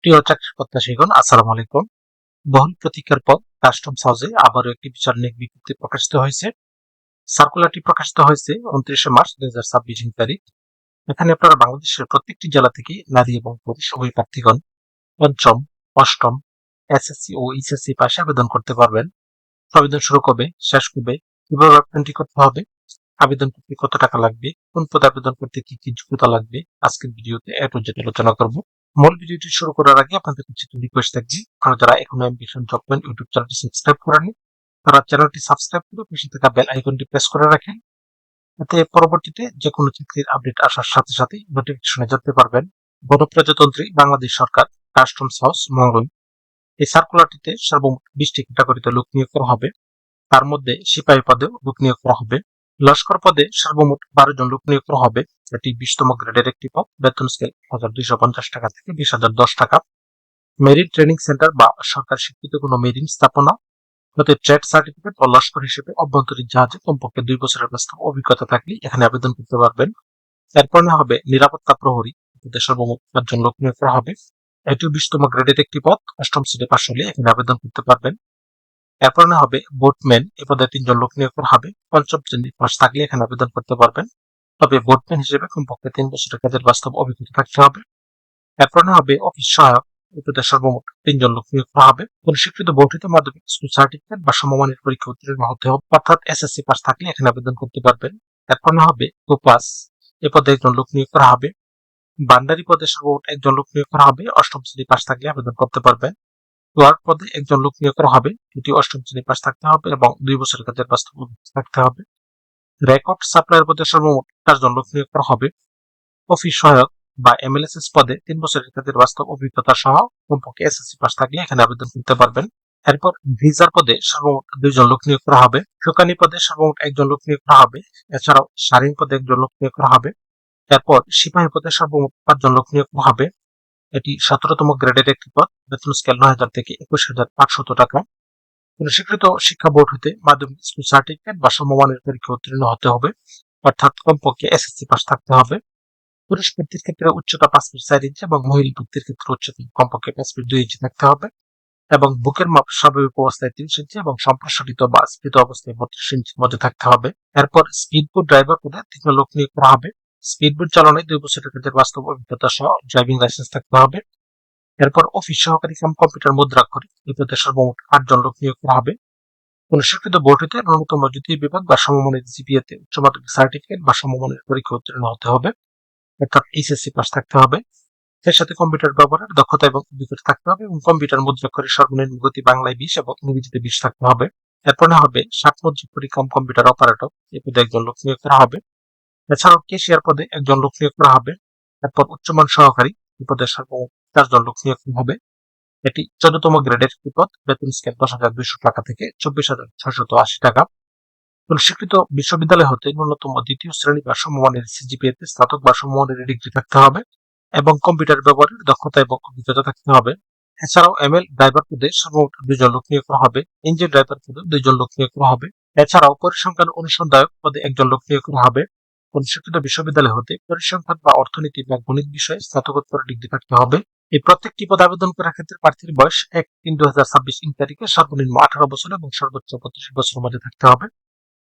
প্রিয় চাকরি প্রত্যাশীগণ, আসসালামু আলাইকুম। বহুল প্রতীক্ষার পর কাস্টমস হাউসে আবারও একটি বিচার নিয়োগ বিজ্ঞপ্তি প্রকাশিত হয়েছে। সার্কুলারটি প্রকাশিত হয়েছে 29 মার্চ 2026 তারিখ। এখানে আপনারা বাংলাদেশের প্রত্যেকটি জেলা থেকে নারী এবং পুরুষ উভয় প্রার্থীগণ পঞ্চম, অষ্টম, এসএসসি ও এইচএসসি পাশে আবেদন করতে পারবেন। আবেদন শুরু কবে, শেষ কবে, কিভাবে আবেদনটি করতে হবে, আবেদন করতে কত টাকা লাগবে, কোন পদে আবেদন করতে কি কি যোগ্যতা লাগবে, আজকের ভিডিওতে এ টু জেড আলোচনা করব। মূল ভিডিওটি শুরু করার আগে আপনাদের কাছে একটি রিকোয়েস্ট থাকবে, আপনারা যারা এখনো অ্যাম্বিশন জব পয়েন্ট ইউটিউব চ্যানেলটি সাবস্ক্রাইব করেননি তারা চ্যানেলটি সাবস্ক্রাইব করে পাশে থাকা বেল আইকনটি প্রেস করে রাখেন, এতে পরবর্তীতে যে কোনো চাকরির আপডেট আসার সাথে সাথে নোটিফিকেশনে জানতে পারবেন। গণপ্রজাতন্ত্রী বাংলাদেশ সরকার কাস্টমস হাউস মঙ্গল এই সার্কুলারটিতে সর্বমোট 20টি ক্যাটাগরিতে লোক নিয়োগ করা হবে। তার মধ্যে সিপাহী পদেও লোক নিয়োগ করা হবে। লস্কর পদে সর্বমোট 12 জন লোক নিয়োগ করা হবে। এটি 20তম গ্রেডের একটি পদ। বেতন স্কেল 1250 টাকা থেকে 20,010 টাকা। মেরিন ট্রেনিং সেন্টার বা সরকার স্বীকৃত কোনো মেরিন স্থাপনা হতে ট্রেড সার্টিফিকেট ও লস্কর হিসেবে অভ্যন্তরীণ জাহাজে কমপক্ষে 2 বছরের বাস্তব অভিজ্ঞতা থাকলে এখানে আবেদন করতে পারবেন। এরপর হবে নিরাপত্তা প্রহরী পদে সর্বমোট 5 জন লোক নিয়োগ করা হবে। এটিও 20তম গ্রেডের একটি পদ। 8ম শ্রেণী পাশ হলে এখানে আবেদন করতে পারবেন। এরপর হবে বোটম্যান, এ পদে 3 জন লোক নিয়োগ করা হবে। 5ম শ্রেণী পাশ থাকলে এখানে আবেদন করতে পারবেন, তবে বোটম্যান হিসেবে কমপক্ষে 3 বছরের কাজের বাস্তব অভিজ্ঞতা থাকতে হবে। এরপর হবে অফিস সহায়ক, এ পদে সর্বমোট 3 জন লোক নিয়োগ করা হবে। কোন স্বীকৃত বোর্ড হতে মাধ্যমিক স্কুল সার্টিফিকেট বা সমমানের পরীক্ষা উত্তীর্ণ হতে হবে, অর্থাৎ এসএসসি পাস থাকলে এখানে আবেদন করতে পারবেন। এরপর হবে কোপাস, এ পদে 1 জন লোক নিয়োগ করা হবে। ভান্ডারি পদে সর্বমোট 1 জন লোক নিয়োগ করা হবে। 8ম শ্রেণী পাস থাকলে আবেদন করতে পারবেন। ক্লার্ক পদে 1 জন লোক নিয়োগ করা হবে। এটি 8ম শ্রেণী পাস থাকতে হবে এবং 2 বছরের কাজের বাস্তব অভিজ্ঞতা থাকতে হবে। রেকর্ড সাপ্লায়ার পদে সর্বমোট 4 জন লোক নিয়োগ করা হবে। অফিস সহায়ক বা এমএলএসএস পদে 3 বছরের কাজের বাস্তব অভিজ্ঞতা সহ কমপক্ষে এসএসসি পাস থাকলে এখানে আবেদন করতে পারবেন। এরপর ভিসার পদে সর্বমোট 2 জন লোক নিয়োগ করা হবে। শুকানি পদে সর্বমোট 1 জন লোক নিয়োগ করা হবে। এছাড়াও সারিন পদে 1 জন লোক নিয়োগ করা হবে। এরপর সিপাহী পদে সর্বমোট 5 জন লোক নিয়োগ করা হবে। এটি 17তম গ্রেডের একটি পদ। বেতন স্কেল 9,000 থেকে 21,500 টাকা। কোন স্বীকৃত শিক্ষা বোর্ড হতে মাধ্যমিক স্কুল সার্টিফিকেট বা সমমানের পরীক্ষা উত্তীর্ণ হতে হবে, অর্থাৎ কমপক্ষে এসএসসি পাস থাকতে হবে। পুরুষ প্রার্থীর ক্ষেত্রে উচ্চতা 5 ফিট 4 ইঞ্চি এবং মহিলা প্রার্থীর ক্ষেত্রে উচ্চতা কমপক্ষে 5 ফিট 2 ইঞ্চি থাকতে হবে এবং বুকের মাপ স্বাভাবিক অবস্থায় 30 ইঞ্চি এবং সম্প্রসারিত বা স্ফীত অবস্থায় 32 ইঞ্চির মধ্যে থাকতে হবে। এরপর স্পিডবোট ড্রাইভার পদে 3 লোক নিয়োগ করা হবে। স্পিডবোট চালনায় 2 বছরের কাজের বাস্তব অভিজ্ঞতা সহ ড্রাইভিং লাইসেন্স থাকতে হবে। এরপর অফিস সহকারী কাম কম্পিউটার মুদ্রাক্ষরিক, এই পদে সর্বমোট 8 জন লোক নিয়োগ করা হবে। কোন স্বীকৃত বোর্ড হতে ন্যূনতম দ্বিতীয় বিভাগ বা সমমানের জিপিএতে উচ্চ মাধ্যমিক সার্টিফিকেট বা সমমানের পরীক্ষা উত্তীর্ণ হতে হবে, অর্থাৎ এইচএসসি পাস থাকতে হবে। এর সাথে কম্পিউটার ব্যবহারের দক্ষতা এবং অভিজ্ঞতা থাকতে হবে এবং কম্পিউটার মুদ্রাক্ষরের সর্বনিম্ন গতি বাংলায় 20 এবং ইংরেজিতে 20 থাকতে হবে। এরপর হবে 7 মুদ্রাক্ষরিক কাম কম্পিউটার অপারেটর, এই পদে 1 জন লোক নিয়োগ করা হবে। এছাড়াও ক্যাশিয়ার পদে 1 জন লোক নিয়োগ করা হবে। এরপর উচ্চমান সহকারী, এই পদে সর্বমোট 4 জন লোক নিয়োগ করা হবে। এটি 14তম গ্রেডের একটি পদ। বেতন স্কেল 10,200 টাকা থেকে 24,680 টাকা। কোন স্বীকৃত বিশ্ববিদ্যালয় হতে ন্যূনতম দ্বিতীয় শ্রেণী বা সমমানের সিজিপিএতে স্নাতক বা সমমানের ডিগ্রি থাকতে হবে এবং কম্পিউটার ব্যবহারের দক্ষতা এবং অভিজ্ঞতা থাকতে হবে। এছাড়াও এমএল ড্রাইভার পদে সর্বমোট 2 জন লোক নিয়োগ করা হবে। ইঞ্জিন ড্রাইভার পদে 2 জন লোক নিয়োগ করা হবে। এছাড়াও পরিসংখ্যান অনুসন্ধায়ক পদে 1 জন লোক নিয়োগ করা হবে। কোন স্বীকৃত বিশ্ববিদ্যালয় হতে পরিসংখ্যান বা অর্থনীতি বা গণিত বিষয়ে স্নাতকোত্তর ডিগ্রি থাকতে হবে। এই প্রত্যেকটি পদে আবেদন করার ক্ষেত্রে প্রার্থীর বয়স 1/3/2026 তারিখে সর্বনিম্ন 18 বছর এবং সর্বোচ্চ 25 বছরের মধ্যে থাকতে হবে।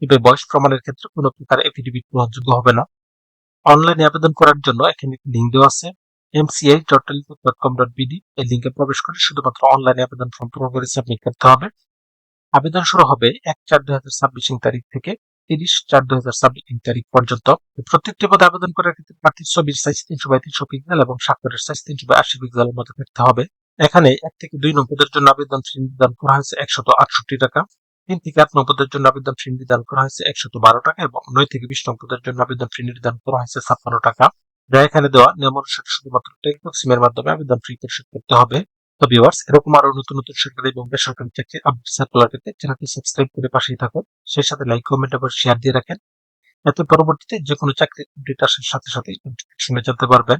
তবে বয়স প্রমাণের ক্ষেত্রে কোনো প্রকার এফিডেভিট গ্রহণযোগ্য হবে না। অনলাইনে আবেদন করার জন্য এখানে একটি লিঙ্ক দেওয়া আছে, mci.teletalk.com.bd। এই লিঙ্কে প্রবেশ করে শুধুমাত্র অনলাইনে আবেদন ফর্ম পূরণ করে সাবমিট করতে হবে। আবেদন শুরু হবে 1/4/2026 তারিখ থেকে 30/4/2026 তারিখ পর্যন্ত। প্রত্যেকটি পদে আবেদন করার ক্ষেত্রে প্রার্থীর ছবির সাইজ 300x300 পিক্সেল এবং স্বাক্ষরের সাইজ 380 পিক্সেলের মধ্যে থাকতে হবে। এখানে 1 থেকে 2 নং পদের জন্য আবেদন ফি নির্ধারণ করা হয়েছে 168 টাকা। 3 থেকে 8 নং পদের জন্য আবেদন ফি নির্ধারণ করা হয়েছে 112 টাকা এবং 9 থেকে 20 নং পদের জন্য আবেদন ফি নির্ধারণ করা হয়েছে 56 টাকা। যা এখানে দেওয়া নিয়ম অনুসারে শুধুমাত্র টেলিটক সিমের মাধ্যমে আবেদন ফি পরিশোধ করতে হবে। তো ভিউয়ার্স, এরকম আরো নতুন নতুন সরকারি এবং বেসরকারি চাকরির আপডেট সার্কুলার পেতে চ্যানেলটি সাবস্ক্রাইব করে পাশেই থাকুন। সেই সাথে লাইক, কমেন্ট এবং শেয়ার দিয়ে রাখেন, এতে পরবর্তীতে যে কোনো চাকরির আপডেট আসার সাথে সাথে নোটিফিকেশনে জানতে পারবেন।